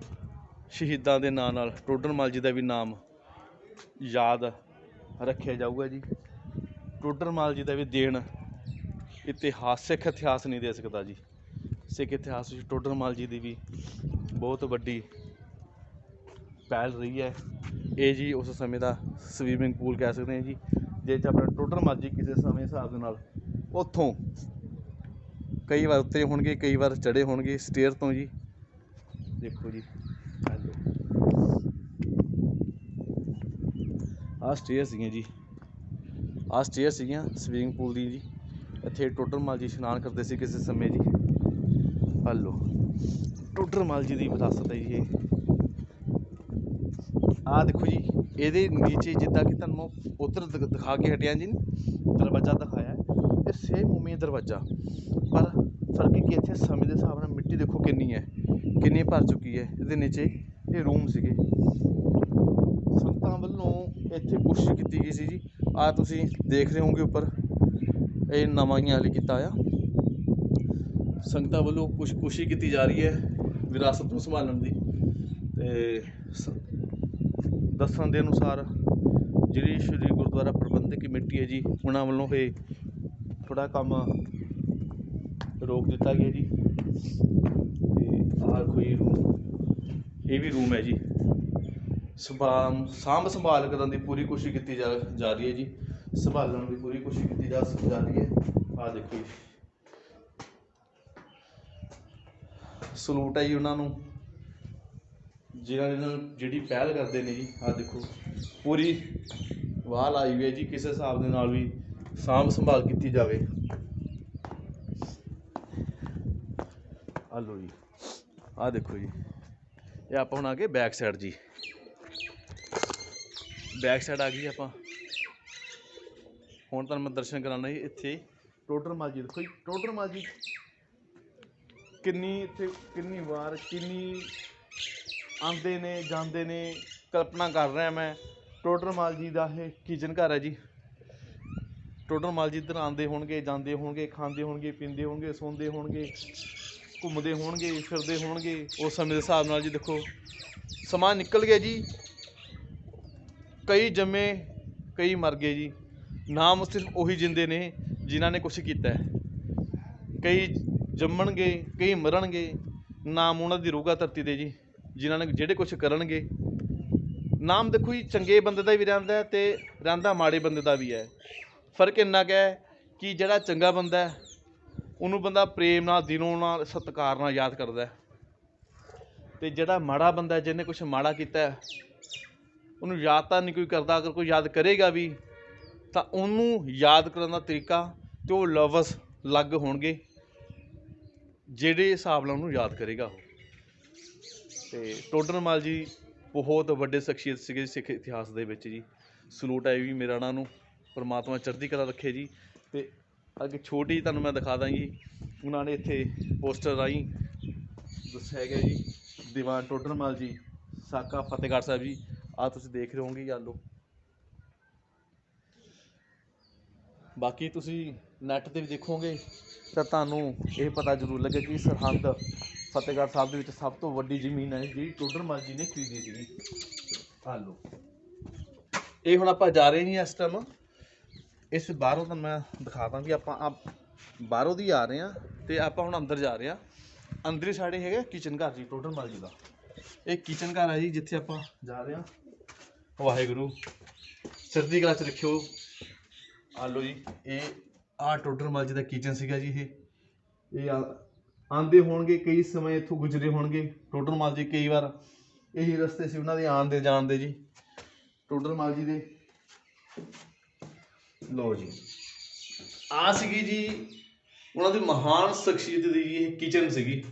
ਸ਼ਹੀਦਾਂ ਦੇ ਨਾਂ ਨਾਲ ਟੋਡਰ ਮੱਲ ਜੀ ਦਾ ਵੀ ਨਾਮ ਯਾਦ ਰੱਖਿਆ ਜਾਊਗਾ ਜੀ। ਟੋਡਰ ਮੱਲ ਜੀ ਦਾ ਵੀ ਦੇਣ ਸਿੱਖ ਇਤਿਹਾਸ ਨਹੀਂ ਦੇ ਸਕਦਾ ਜੀ। ਸਿੱਖ ਇਤਿਹਾਸ ਵਿੱਚ ਟੋਡਰ ਮੱਲ ਜੀ ਦੀ ਵੀ ਬਹੁਤ ਵੱਡੀ ਪਹਿਲ ਰਹੀ ਹੈ। ਇਹ ਜੀ ਉਸ ਸਮੇਂ ਦਾ ਸਵੀਮਿੰਗ ਪੂਲ ਕਹਿ ਸਕਦੇ ਹਾਂ ਜੀ, ਜਿਸ 'ਚ ਆਪਣਾ ਟੋਡਰ ਮੱਲ ਜੀ ਕਿਸੇ ਸਮੇਂ ਹਿਸਾਬ ਦੇ ਨਾਲ ਉੱਥੋਂ ਕਈ ਵਾਰ ਉੱਤਰੇ ਹੋਣਗੇ, ਕਈ ਵਾਰ ਚੜ੍ਹੇ ਹੋਣਗੇ ਸਟੇਅਰ ਤੋਂ ਜੀ। ਦੇਖੋ ਜੀ, ਆਹ ਸਟੇਅਰ ਸੀਗੀਆਂ ਜੀ, ਆਹ ਸਟੇਅਰ ਸੀਗੀਆਂ ਸਵੀਮਿੰਗ ਪੂਲ ਦੀ ਜੀ। ਇੱਥੇ ਟੋਡਰ ਮੱਲ ਜੀ ਇਸ਼ਨਾਨ ਕਰਦੇ ਸੀ ਕਿਸੇ ਸਮੇਂ ਜੀ। ਹਲੋ ਟੋਡਰ ਮੱਲ ਜੀ ਦੀ ਵਿਰਾਸਤ ਹੈ ਜੀ ਇਹ। ਆਹ ਦੇਖੋ ਜੀ, ਇਹਦੇ ਨੀਚੇ ਜਿੱਦਾਂ ਕਿ ਤੁਹਾਨੂੰ ਉੱਧਰ ਦਿਖਾ ਕੇ ਹਟਿਆ ਜੀ, ਦਰਵਾਜ਼ਾ ਦਿਖਾਇਆ, ਇਹ ਸੇਮ ਉਵੇਂ ਦਰਵਾਜ਼ਾ, ਪਰ ਫਰਕ ਕੀ ਇੱਥੇ ਸਮੇਂ ਦੇ ਹਿਸਾਬ ਨਾਲ ਮਿੱਟੀ ਦੇਖੋ ਕਿੰਨੀ ਹੈ, ਕਿੰਨੀ ਭਰ ਚੁੱਕੀ ਹੈ। ਇਹਦੇ ਨੀਚੇ ਇਹ ਰੂਮ ਸੀਗੇ। ਸੰਗਤਾਂ ਵੱਲੋਂ ਇੱਥੇ ਕੋਸ਼ਿਸ਼ ਕੀਤੀ ਗਈ ਸੀ ਜੀ। ਆਹ ਤੁਸੀਂ ਦੇਖ ਰਹੇ ਹੋਗੇ ਉੱਪਰ, ਇਹ ਨਵਾਂ ਹੀ ਹਾਲੇ ਕੀਤਾ ਆ। ਸੰਗਤਾਂ ਵੱਲੋਂ ਕੁਛ ਕੋਸ਼ਿਸ਼ ਕੀਤੀ ਜਾ ਰਹੀ ਹੈ ਵਿਰਾਸਤ ਨੂੰ ਸੰਭਾਲਣ ਦੀ। ਅਤੇ ਦੱਸਣ ਦੇ ਅਨੁਸਾਰ ਜਿਹੜੀ ਸ਼੍ਰੀ ਗੁਰਦੁਆਰਾ ਪ੍ਰਬੰਧਕ ਕਮੇਟੀ ਹੈ ਜੀ, ਉਹਨਾਂ ਵੱਲੋਂ ਇਹ ਥੋੜ੍ਹਾ ਕੰਮ ਰੋਕ ਦਿੱਤਾ ਗਿਆ ਜੀ। ਅਤੇ ਆਹ ਕੋਈ ਰੂਮ, ਇਹ ਵੀ ਰੂਮ ਹੈ ਜੀ। ਸਾਂਭ ਸੰਭਾਲ ਕਰਨ ਦੀ ਪੂਰੀ ਕੋਸ਼ਿਸ਼ ਕੀਤੀ ਜਾ ਰਹੀ ਹੈ ਜੀ, ਸੰਭਾਲਣ ਦੀ ਪੂਰੀ ਕੋਸ਼ਿਸ਼ ਕੀਤੀ ਜਾ ਰਹੀ ਹੈ। ਆਹ ਦੇਖੋ ਜੀ, ਸਲੂਟ ਹੈ ਜੀ ਉਹਨਾਂ ਨੂੰ ਜਿਨ੍ਹਾਂ ਨੇ ਜਿਹੜੀ ਪਹਿਲ ਕਰਦੇ ਨੇ ਜੀ। ਆਹ ਦੇਖੋ ਪੂਰੀ ਵਾਹ ਲਾਈ ਹੋਈ ਹੈ ਜੀ, ਕਿਸੇ ਹਿਸਾਬ ਦੇ ਨਾਲ ਵੀ ਸਾਂਭ ਸੰਭਾਲ ਕੀਤੀ ਜਾਵੇ। ਆਹ ਲਓ ਜੀ, ਆਹ ਦੇਖੋ ਜੀ, ਇਹ ਆਪਾਂ ਹੁਣ ਆ ਗਏ ਬੈਕ ਸਾਈਡ ਜੀ। ਬੈਕ ਸਾਈਡ ਆ ਗਈ ਆਪਾਂ। ਹੁਣ ਤੁਹਾਨੂੰ ਮੈਂ ਦਰਸ਼ਨ ਕਰਾਉਣਾ ਜੀ। ਇੱਥੇ ਟੋਡਰ ਮੱਲ ਜੀ ਦੇਖੋ ਜੀ, ਟੋਡਰ ਮੱਲ ਜੀ ਕਿੰਨੀ ਵਾਰ ਆਉਂਦੇ ਨੇ ਜਾਂਦੇ ਨੇ। ਕਲਪਨਾ ਕਰ ਰਿਹਾ ਮੈਂ, ਟੋਡਰ ਮੱਲ ਜੀ ਦਾ ਇਹ ਕਿਚਨ ਘਰ ਹੈ ਜੀ। ਟੋਡਰ ਮੱਲ ਜੀ ਇੱਧਰ ਆਉਂਦੇ ਹੋਣਗੇ, ਜਾਂਦੇ ਹੋਣਗੇ, ਖਾਂਦੇ ਹੋਣਗੇ, ਪੀਂਦੇ ਹੋਣਗੇ, ਸੌਂਦੇ ਹੋਣਗੇ, ਘੁੰਮਦੇ ਹੋਣਗੇ, ਫਿਰਦੇ ਹੋਣਗੇ। ਉਸ ਸਮੇਂ ਦੇ ਹਿਸਾਬ ਨਾਲ ਜੀ ਦੇਖੋ ਸਮਾਂ ਨਿਕਲ ਗਿਆ ਜੀ। ਕਈ ਜੰਮੇ, ਕਈ ਮਰ ਗਏ ਜੀ। ਨਾਮ ਸਿਰਫ ਉਹੀ ਜਿੰਦੇ ਨੇ ਜਿਨ੍ਹਾਂ ਨੇ ਕੁਛ ਕੀਤਾ ਹੈ। ਕਈ ਜੰਮਣਗੇ, ਕਈ ਮਰਨਗੇ, ਨਾਮ ਉਹਨਾਂ ਦੀ ਰਹੂਗਾ ਧਰਤੀ 'ਤੇ ਜੀ। ਜਿਨ੍ਹਾਂ ਨੇ ਜਿਹੜੇ ਕੁਛ ਕਰਨਗੇ। ਨਾਮ ਦੇਖੋ ਜੀ, ਚੰਗੇ ਬੰਦੇ ਦਾ ਵੀ ਰਹਿੰਦਾ ਤੇ ਰਹਿੰਦਾ ਮਾੜੇ ਬੰਦੇ ਦਾ ਵੀ ਹੈ। ਫਰਕ ਇੰਨਾ ਕੁ ਹੈ ਕਿ ਜਿਹੜਾ ਚੰਗਾ ਬੰਦਾ ਹੈ ਉਹਨੂੰ ਬੰਦਾ ਪ੍ਰੇਮ ਨਾਲ, ਦਿਲੋਂ ਨਾਲ, ਸਤਿਕਾਰ ਨਾਲ ਯਾਦ ਕਰਦਾ ਹੈ, ਤੇ ਜਿਹੜਾ ਮਾੜਾ ਬੰਦਾ, ਜਿਹਨੇ ਕੁਛ ਮਾੜਾ ਕੀਤਾ ਉਹਨੂੰ ਯਾਦ ਤਾਂ ਨਹੀਂ ਕੋਈ ਕਰਦਾ। ਅਗਰ ਕੋਈ ਯਾਦ ਕਰੇਗਾ ਵੀ ਤਾਂ ਉਹਨੂੰ ਯਾਦ ਕਰਨ ਦਾ ਤਰੀਕਾ ਤੇ ਉਹ ਲਫ਼ਜ਼ ਅਲੱਗ ਹੋਣਗੇ ਜਿਹੜੇ ਹਿਸਾਬ ਨਾਲ ਉਹਨੂੰ ਯਾਦ ਕਰੇਗਾ ਉਹ। ਤੇ ਟੋਡਰ ਮੱਲ ਜੀ ਬਹੁਤ ਵੱਡੇ ਸ਼ਖਸੀਅਤ ਸੀਗੇ ਸਿੱਖ ਇਤਿਹਾਸ ਦੇ ਵਿੱਚ ਜੀ। ਸਲੂਟ ਹੈ ਵੀ ਮੇਰਾ ਉਹਨਾਂ ਨੂੰ, ਪਰਮਾਤਮਾ ਚੜ੍ਹਦੀ ਕਲਾ ਰੱਖੇ ਜੀ। ਤੇ ਅੱਗੇ ਛੋਟੀ ਤੁਹਾਨੂੰ ਮੈਂ ਦਿਖਾ ਦਾਂ ਜੀ, ਉਹਨਾਂ ਨੇ ਇੱਥੇ ਪੋਸਟਰ ਰਾਹੀਂ ਦੱਸਿਆ ਹੈਗਾ ਜੀ, ਦੀਵਾਨ ਟੋਡਰ ਮੱਲ ਜੀ, ਸਾਕਾ ਫਤਿਹਗੜ੍ਹ ਸਾਹਿਬ ਜੀ। ਆਹ ਤੁਸੀਂ ਦੇਖ ਰਹੇ ਹੋਗੇ ਯਾਲੋ। ਬਾਕੀ ਤੁਸੀਂ ਨੈੱਟ 'ਤੇ ਵੀ ਦੇਖੋਗੇ ਤਾਂ ਤੁਹਾਨੂੰ ਇਹ ਪਤਾ ਜ਼ਰੂਰ ਲੱਗੇ ਕਿ ਸਰਹੰਦ ਫਤਿਹਗੜ੍ਹ ਸਾਹਿਬ ਦੇ ਵਿੱਚ ਸਭ ਤੋਂ ਵੱਡੀ ਜ਼ਮੀਨ ਹੈ ਜਿਹੜੀ ਟੋਡਰ ਮੱਲ ਜੀ ਨੇ ਖਰੀਦੀ ਸੀਗੀ। ਆਹ ਲਓ, ਇਹ ਹੁਣ ਆਪਾਂ ਜਾ ਰਹੇ ਨਹੀਂ ਇਸ ਟਾਈਮ। ਇਸ ਬਾਹਰੋਂ ਤੁਹਾਨੂੰ ਮੈਂ ਦਿਖਾ ਦਾਂ ਕਿ ਆਪਾਂ ਬਾਹਰੋਂ ਦੀ ਆ ਰਹੇ ਹਾਂ ਅਤੇ ਆਪਾਂ ਹੁਣ ਅੰਦਰ ਜਾ ਰਹੇ ਹਾਂ। ਅੰਦਰ ਹੀ ਸਾਡੇ ਹੈਗਾ ਕਿਚਨ ਘਰ ਜੀ ਟੋਡਰ ਮੱਲ ਜੀ ਦਾ। ਇਹ ਕਿਚਨ ਘਰ ਹੈ ਜੀ ਜਿੱਥੇ ਆਪਾਂ ਜਾ ਰਹੇ ਹਾਂ। ਵਾਹਿਗੁਰੂ ਚੜ੍ਹਦੀ ਕਲਾ 'ਚ ਰੱਖਿਓ। ਆ ਲਓ ਜੀ, ਇਹ ਟੋਡਰ ਮੱਲ ਜੀ ਦਾ ਕਿਚਨ ਸੀਗਾ ਜੀ। ਇਹ ਆਉਂਦੇ ਹੋਣਗੇ, ਕਈ ਸਮੇਂ ਇੱਥੋਂ ਗੁਜ਼ਰੇ ਹੋਣਗੇ ਟੋਡਰ ਮੱਲ ਜੀ। ਕਈ ਵਾਰ ਇਹੀ ਰਸਤੇ ਸੀ ਉਹਨਾਂ ਦੇ ਆਉਣ ਦੇ ਜਾਣ ਦੇ ਜੀ, ਟੋਡਰ ਮੱਲ ਜੀ ਦੇ। ਲਓ ਜੀ, ਆ ਸੀਗੀ ਜੀ ਉਹਨਾਂ ਦੀ ਮਹਾਨ ਸ਼ਖਸੀਅਤ ਦੀ ਜੀ ਇਹ ਕਿਚਨ ਸੀਗੀ।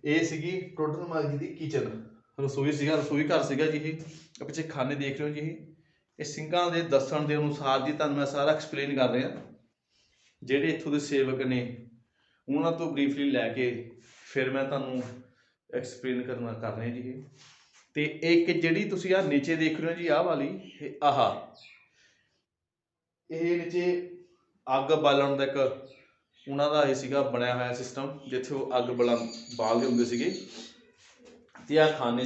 ਇਹ ਸੀਗੀ ਟੋਡਰ ਮੱਲ ਜੀ ਦੀ ਕਿਚਨ, ਰਸੋਈ ਸੀਗਾ, ਰਸੋਈ ਘਰ ਸੀਗਾ ਜੀ। ਇਹ ਪਿੱਛੇ ਖਾਨੇ ਦੇਖ ਰਹੇ ਹੋ ਜੀ। ਇਹ ਸਿੰਘਾਂ ਦੇ ਦੱਸਣ ਦੇ ਅਨੁਸਾਰ ਜੀ ਤੁਹਾਨੂੰ ਮੈਂ ਸਾਰਾ ਐਕਸਪਲੇਨ ਕਰ ਰਿਹਾ। ਜਿਹੜੇ ਇੱਥੋਂ ਦੇ ਸੇਵਕ ਨੇ ਉਹਨਾਂ ਤੋਂ ਬਰੀਫਲੀ ਲੈ ਕੇ ਫਿਰ ਮੈਂ ਤੁਹਾਨੂੰ ਐਕਸਪਲੇਨ ਕਰ ਰਿਹਾ ਜੀ। ਤੇ ਇੱਕ ਜਿਹੜੀ ਤੁਸੀਂ ਆਹ ਨੀਚੇ ਦੇਖ ਰਹੇ ਹੋ ਜੀ, ਆਹ ਵਾਲੀ, ਇਹ ਨੀਚੇ ਅੱਗ ਬਾਲਣ ਦਾ ਇੱਕ ਉਹਨਾਂ ਦਾ ਇਹ ਸੀਗਾ ਬਣਿਆ ਹੋਇਆ ਸਿਸਟਮ, ਜਿੱਥੇ ਉਹ ਅੱਗ ਬਾਲਦੇ ਹੁੰਦੇ ਸੀਗੇ। ਤੇ ਆਹ ਖਾਨੇ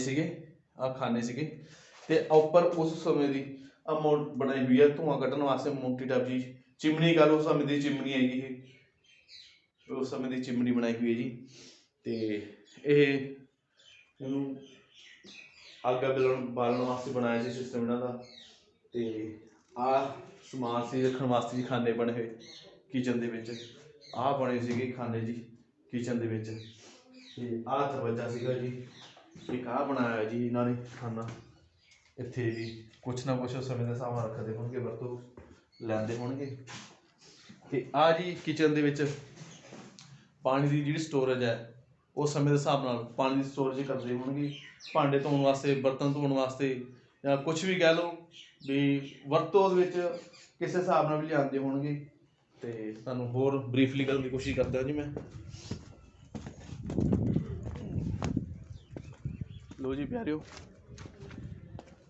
ਸੀਗੇ ਤੇ ਉੱਪਰ ਉਸ ਸਮੇਂ ਦੀ ਬਣਾਈ ਹੋਈ ਹੈ ਧੂੰਆਂ ਕੱਢਣ ਵਾਸਤੇ ਮੋਟੀ ਟਾਈਪ ਜੀ ਚਿਮਨੀ। ਗੱਲ ਉਸ ਸਮੇਂ ਦੀ ਚਿਮਨੀ ਹੈਗੀ, ਇਹ ਉਸ ਸਮੇਂ ਦੀ ਚਿਮਨੀ ਬਣਾਈ ਹੋਈ ਹੈ ਜੀ। ਤੇ ਇਹਨੂੰ ਅੱਗ ਬਾਲਣ ਵਾਸਤੇ ਬਣਾਇਆ ਸੀ ਸਿਸਟਮ ਇਹਨਾਂ ਦਾ। ਤੇ ਆਹ ਸਮਾਨ ਸੀ ਰੱਖਣ ਵਾਸਤੇ ਜੀ, ਖਾਨੇ ਬਣੇ ਹੋਏ ਕਿਚਨ ਦੇ ਵਿੱਚ। ਆਹ ਬਣੇ ਸੀਗੇ ਖਾਨੇ ਜੀ ਕਿਚਨ ਦੇ ਵਿੱਚ। ਤੇ ਆਹ ਦਰਵਾਜ਼ਾ ਸੀਗਾ ਜੀ। ਇੱਕ ਆਹ ਬਣਾਇਆ ਜੀ ਇਹਨਾਂ ਨੇ ਖਾਨਾ। ਇੱਥੇ ਵੀ ਕੁਛ ਨਾ ਕੁਛ ਸਮੇਂ ਦੇ ਹਿਸਾਬ ਨਾਲ ਰੱਖਦੇ ਹੋਣਗੇ, ਵਰਤੋਂ ਲੈਂਦੇ ਹੋਣਗੇ। ਤੇ ਆਹ ਜੀ ਕਿਚਨ ਦੇ ਵਿੱਚ ਪਾਣੀ ਦੀ ਜਿਹੜੀ ਸਟੋਰੇਜ ਹੈ, ਉਸ ਸਮੇਂ ਦੇ ਹਿਸਾਬ ਨਾਲ ਪਾਣੀ ਦੀ ਸਟੋਰੇਜ ਕਰਦੇ ਹੋਣਗੇ, ਭਾਂਡੇ ਧੋਣ ਵਾਸਤੇ, ਬਰਤਨ ਧੋਣ ਵਾਸਤੇ, ਜਾਂ ਕੁਛ ਵੀ ਕਹਿ ਲਓ ਵੀ ਵਰਤੋਂ ਦੇ ਵਿੱਚ ਕਿਸੇ ਹਿਸਾਬ ਨਾਲ ਵੀ ਲਿਆਉਂਦੇ ਹੋਣਗੇ। ਤੇ ਤੁਹਾਨੂੰ ਹੋਰ ਬਰੀਫਲੀ ਕਰਨ ਦੀ ਕੋਸ਼ਿਸ਼ ਕਰਦਾ ਜੀ ਮੈਂ। ਲੋ ਜੀ ਪਿਆਰਿਓ,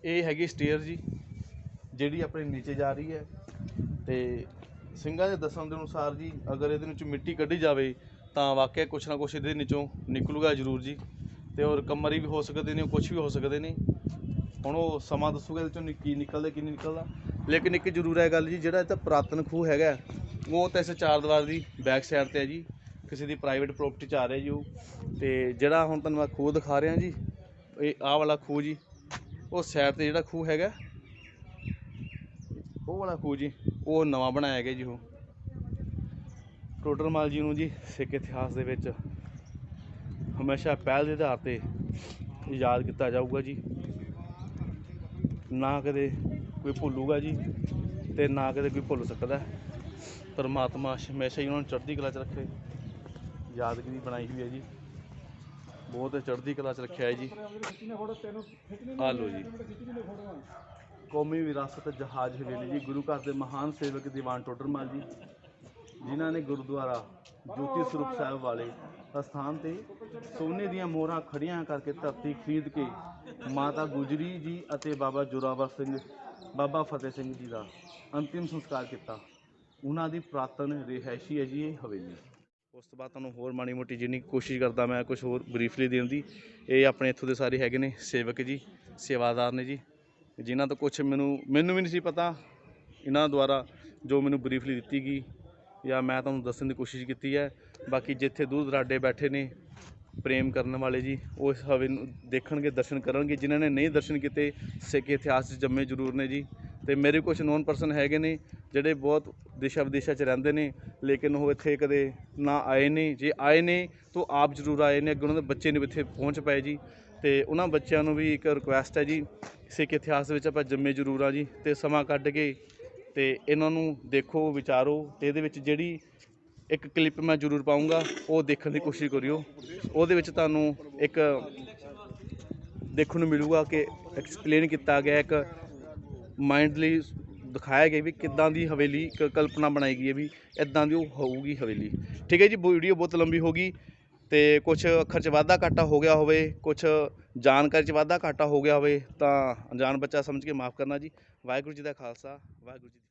ਇਹ ਹੈਗੀ ਸਟੇਅਰ ਜੀ ਜਿਹੜੀ ਆਪਣੇ ਨੀਚੇ ਜਾ ਰਹੀ ਹੈ। ਤੇ ਸਿੰਘਾਂ ਦੇ ਦੱਸਣ ਦੇ ਅਨੁਸਾਰ ਜੀ, ਅਗਰ ਇਹਦੇ ਵਿੱਚੋਂ ਮਿੱਟੀ ਕੱਢੀ ਜਾਵੇ ਤਾਂ ਵਾਕਿਆ ਕੁਛ ਨਾ ਕੁਛ ਇਹਦੇ ਵਿੱਚੋਂ ਨਿਕਲੂਗਾ ਜ਼ਰੂਰ ਜੀ। ਤੇ ਔਰ ਕਮਰੇ ਵੀ ਹੋ ਸਕਦੇ ਨੇ, ਕੁਛ ਵੀ ਹੋ ਸਕਦੇ ਨੇ। ਹੁਣ ਉਹ ਸਮਾਂ ਦੱਸੂਗਾ ਇਹਦੇ ਚੋਂ ਕੀ ਨਿਕਲਦਾ ਕੀ ਨਹੀਂ ਨਿਕਲਦਾ। ਲੇਕਿਨ ਇੱਕ ਜ਼ਰੂਰ ਹੈ ਗੱਲ ਜੀ, ਜਿਹੜਾ ਇੱਥੇ ਪੁਰਾਤਨ ਖੂਹ ਹੈਗਾ ਉਹ ਤਾਂ ਇਸ ਚਾਰ ਦੀਵਾਰ ਦੀ ਬੈਕ ਸਾਈਡ 'ਤੇ ਹੈ ਜੀ, ਕਿਸੇ ਦੀ ਪ੍ਰਾਈਵੇਟ ਪ੍ਰੋਪਰਟੀ 'ਚ ਆ ਰਿਹਾ ਜੀ ਉਹ। ਤੇ ਜਿਹੜਾ ਹੁਣ ਤੁਹਾਨੂੰ ਮੈਂ ਖੂਹ ਦਿਖਾ ਰਿਹਾ ਜੀ, ਇਹ ਆਹ ਵਾਲਾ ਖੂਹ ਜੀ, ਉਹ ਸਾਈਡ 'ਤੇ ਜਿਹੜਾ ਖੂਹ ਹੈਗਾ, ਉਹ ਵਾਲਾ ਖੂਹ ਜੀ, ਉਹ ਨਵਾਂ ਬਣਾਇਆ ਗਿਆ ਜੀ। ਉਹ ਟੋਡਰ ਮੱਲ ਜੀ ਨੂੰ ਜੀ ਸਿੱਖ ਇਤਿਹਾਸ ਦੇ ਵਿੱਚ ਹਮੇਸ਼ਾ ਪਹਿਲ ਦੇ ਆਧਾਰ 'ਤੇ ਯਾਦ ਕੀਤਾ ਜਾਊਗਾ ਜੀ। ਨਾ ਕਦੇ ਕੋਈ ਭੁੱਲੂਗਾ ਜੀ ਤੇ ਨਾ ਕਦੇ ਕੋਈ ਭੁੱਲ ਸਕਦਾ। ਪਰਮਾਤਮਾ ਹਮੇਸ਼ਾ ਹੀ ਉਹਨਾਂ ਨੂੰ ਚੜ੍ਹਦੀ ਕਲਾ 'ਚ ਰੱਖੇ। ਯਾਦਗਿਰੀ ਬਣਾਈ ਹੋਈ ਹੈ ਜੀ, ਬਹੁਤ ਚੜ੍ਹਦੀ ਕਲਾ 'ਚ ਰੱਖਿਆ ਹੈ ਜੀ। ਆ ਲਓ ਜੀ, ਕੌਮੀ ਵਿਰਾਸਤ ਜਹਾਜ਼ ਹਵੇਲੀ ਜੀ, ਗੁਰੂ ਘਰ ਦੇ ਮਹਾਨ ਸੇਵਕ ਦੀਵਾਨ ਟੋਡਰ ਮੱਲ ਜੀ, ਜਿਨ੍ਹਾਂ ਨੇ ਗੁਰਦੁਆਰਾ ਜੋਤੀ ਸਰੂਪ ਸਾਹਿਬ ਵਾਲੇ ਅਸਥਾਨ 'ਤੇ ਸੋਨੇ ਦੀਆਂ ਮੋਹਰਾਂ ਖੜੀਆਂ ਕਰਕੇ ਧਰਤੀ ਖਰੀਦ ਕੇ ਮਾਤਾ ਗੁਜਰੀ ਜੀ ਅਤੇ ਬਾਬਾ ਜ਼ੋਰਾਵਰ ਸਿੰਘ, ਬਾਬਾ ਫਤਿਹ ਸਿੰਘ ਜੀ ਦਾ ਅੰਤਿਮ ਸੰਸਕਾਰ ਕੀਤਾ। ਉਹਨਾਂ ਦੀ ਪੁਰਾਤਨ ਰਿਹਾਇਸ਼ੀ ਹੈ ਜੀ ਇਹ ਹਵੇਲੀ। ਉਸ ਤੋਂ ਬਾਅਦ ਤੁਹਾਨੂੰ ਹੋਰ ਮਾੜੀ ਮੋਟੀ ਜਿੰਨੀ ਕੋਸ਼ਿਸ਼ ਕਰਦਾ ਮੈਂ ਕੁਛ ਹੋਰ ਬਰੀਫਲੀ ਦੇਣ ਦੀ। ਇਹ ਆਪਣੇ ਇੱਥੋਂ ਦੇ ਸਾਰੇ ਹੈਗੇ ਨੇ ਸੇਵਕ ਜੀ, ਸੇਵਾਦਾਰ ਨੇ ਜੀ, ਜਿਨ੍ਹਾਂ ਤੋਂ ਕੁਛ ਮੈਨੂੰ ਵੀ ਨਹੀਂ ਸੀ ਪਤਾ। ਇਹਨਾਂ ਦੁਆਰਾ ਜੋ ਮੈਨੂੰ ਬਰੀਫਲੀ ਦਿੱਤੀ ਗਈ ਜਾਂ ਮੈਂ ਤੁਹਾਨੂੰ ਦੱਸਣ ਦੀ ਕੋਸ਼ਿਸ਼ ਕੀਤੀ ਹੈ। ਬਾਕੀ ਜਿੱਥੇ ਦੂਰ ਦਰਾਡੇ ਬੈਠੇ ਨੇ ਪ੍ਰੇਮ ਕਰਨ ਵਾਲੇ ਜੀ ਉਹ ਇਸ ਹਵੇ ਨੂੰ ਦੇਖਣਗੇ, ਦਰਸ਼ਨ ਕਰਨਗੇ। ਜਿਨ੍ਹਾਂ ਨੇ ਨਹੀਂ ਦਰਸ਼ਨ ਕੀਤੇ, ਸਿੱਖ ਇਤਿਹਾਸ 'ਚ ਜੰਮੇ ਜ਼ਰੂਰ ਨੇ ਜੀ। ਅਤੇ ਮੇਰੇ ਕੁਛ ਨੋਨ ਪਰਸਨ ਹੈਗੇ ਨੇ ਜਿਹੜੇ ਬਹੁਤ ਦੇਸ਼ਾਂ ਵਿਦੇਸ਼ਾਂ 'ਚ ਰਹਿੰਦੇ ਨੇ, ਲੇਕਿਨ ਉਹ ਇੱਥੇ ਕਦੇ ਨਾ ਆਏ ਨੇ। ਜੇ ਆਏ ਨੇ ਤਾਂ ਆਪ ਜ਼ਰੂਰ ਆਏ ਨੇ, ਅੱਗੇ ਉਹਨਾਂ ਦੇ ਬੱਚੇ ਨਹੀਂ ਇੱਥੇ ਪਹੁੰਚ ਪਏ ਜੀ। ਅਤੇ ਉਹਨਾਂ ਬੱਚਿਆਂ ਨੂੰ ਵੀ ਇੱਕ ਰਿਕੁਐਸਟ ਹੈ ਜੀ, ਸਿੱਖ ਇਤਿਹਾਸ ਵਿੱਚ ਆਪਾਂ ਜੰਮੇ ਜ਼ਰੂਰ ਆ ਜੀ, ਅਤੇ ਸਮਾਂ ਕੱਢ ਕੇ ਅਤੇ ਇਹਨਾਂ ਨੂੰ ਦੇਖੋ, ਵਿਚਾਰੋ। ਅਤੇ ਇਹਦੇ ਵਿੱਚ ਜਿਹੜੀ ਇੱਕ ਕਲਿੱਪ ਮੈਂ ਜ਼ਰੂਰ ਪਾਊਂਗਾ, ਉਹ ਦੇਖਣ ਦੀ ਕੋਸ਼ਿਸ਼ ਕਰਿਓ। ਉਹਦੇ ਵਿੱਚ ਤੁਹਾਨੂੰ ਇੱਕ ਦੇਖਣ ਨੂੰ ਮਿਲੂਗਾ ਕਿ ਐਕਸਪਲੇਨ ਕੀਤਾ ਗਿਆ, ਇੱਕ ਮਾਈਂਡਲੀ ਦਿਖਾਇਆ ਗਿਆ ਵੀ ਕਿੱਦਾਂ ਦੀ ਹਵੇਲੀ ਕਲਪਨਾ ਬਣਾਈ ਗਈ ਹੈ ਵੀ ਇੱਦਾਂ ਦੀ ਉਹ ਹੋਊਗੀ ਹਵੇਲੀ। ਠੀਕ ਹੈ ਜੀ, ਵੀਡੀਓ ਬਹੁਤ ਲੰਬੀ ਹੋ ਗਈ ਅਤੇ ਕੁਛ ਅੱਖਰ 'ਚ ਵਾਧਾ ਘਾਟਾ ਹੋ ਗਿਆ ਹੋਵੇ, ਕੁਛ ਜਾਣਕਾਰੀ 'ਚ ਵਾਧਾ ਘਾਟਾ ਹੋ ਗਿਆ ਹੋਵੇ ਤਾਂ ਅਣਜਾਣ ਬੱਚਾ ਸਮਝ ਕੇ ਮਾਫ਼ ਕਰਨਾ ਜੀ। ਵਾਹਿਗੁਰੂ ਜੀ ਦਾ ਖਾਲਸਾ, ਵਾਹਿਗੁਰੂ ਜੀ ਦੀ